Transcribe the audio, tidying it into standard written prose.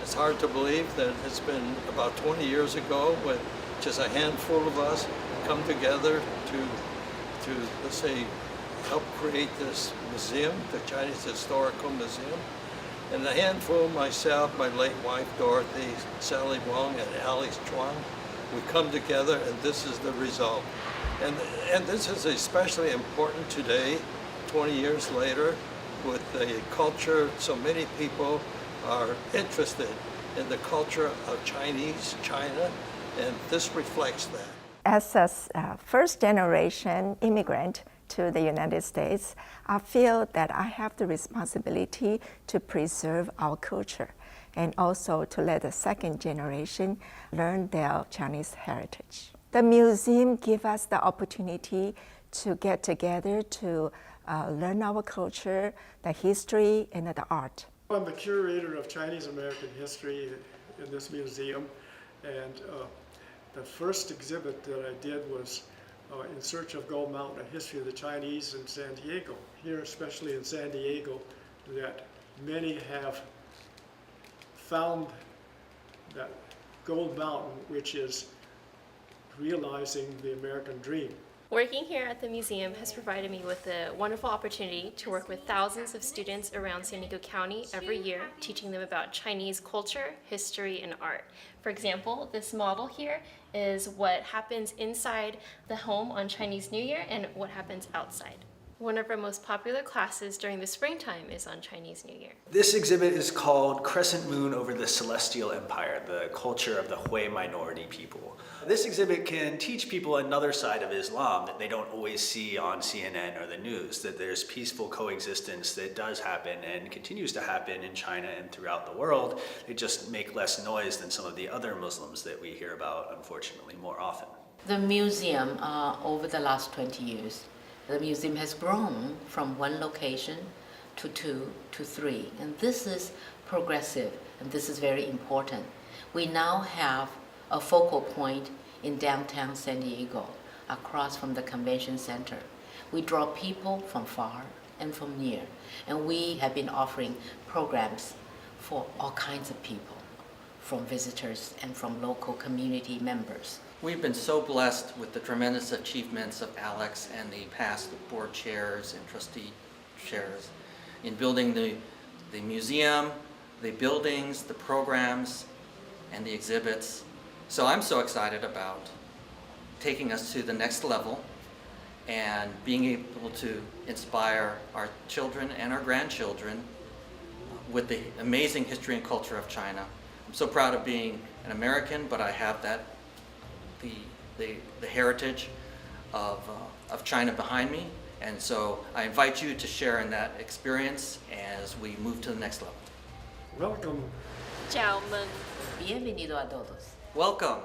It's hard to believe that it's been about 20 years ago when just a handful of us come together to let's say, help create this museum, the Chinese Historical Museum. And the handful, myself, my late wife Dorothy, Sally Wong, and Alice Chuang, we come together and this is the result. And this is especially important today, 20 years later, with the culture. So many people are interested in the culture of Chinese China, and this reflects that. As a first-generation immigrant to the United States, I feel that I have the responsibility to preserve our culture and also to let the second generation learn their Chinese heritage. The museum gives us the opportunity to get together to learn our culture, the history, and the art. I'm the curator of Chinese American history in this museum, and the first exhibit that I did was In Search of Gold Mountain, a history of the Chinese in San Diego. Here, especially in San Diego, that many have found that Gold Mountain, which is realizing the American dream. Working here at the museum has provided me with a wonderful opportunity to work with thousands of students around San Diego County every year, teaching them about Chinese culture, history, and art. For example, this model here is what happens inside the home on Chinese New Year and what happens outside. One of our most popular classes during the springtime is on Chinese New Year. This exhibit is called Crescent Moon over the Celestial Empire, the culture of the Hui minority people. This exhibit can teach people another side of Islam that they don't always see on CNN or the news, that there's peaceful coexistence that does happen and continues to happen in China and throughout the world. They just make less noise than some of the other Muslims that we hear about, unfortunately, more often. The museum, over the last 20 years, the museum has grown from one location to 2 to 3, and this is progressive, and this is very important. We now have a focal point in downtown San Diego, across from the convention center. We draw people from far and from near, and we have been offering programs for all kinds of people, from visitors and from local community members. We've been so blessed with the tremendous achievements of Alex and the past board chairs and trustee chairs in building the museum, the buildings, the programs, and the exhibits. So I'm so excited about taking us to the next level and being able to inspire our children and our grandchildren with the amazing history and culture of China. I'm so proud of being an American, but I have the heritage of China behind me, and so I invite you to share in that experience as we move to the next level. Welcome. Chào mừng. Bienvenido a todos. Welcome.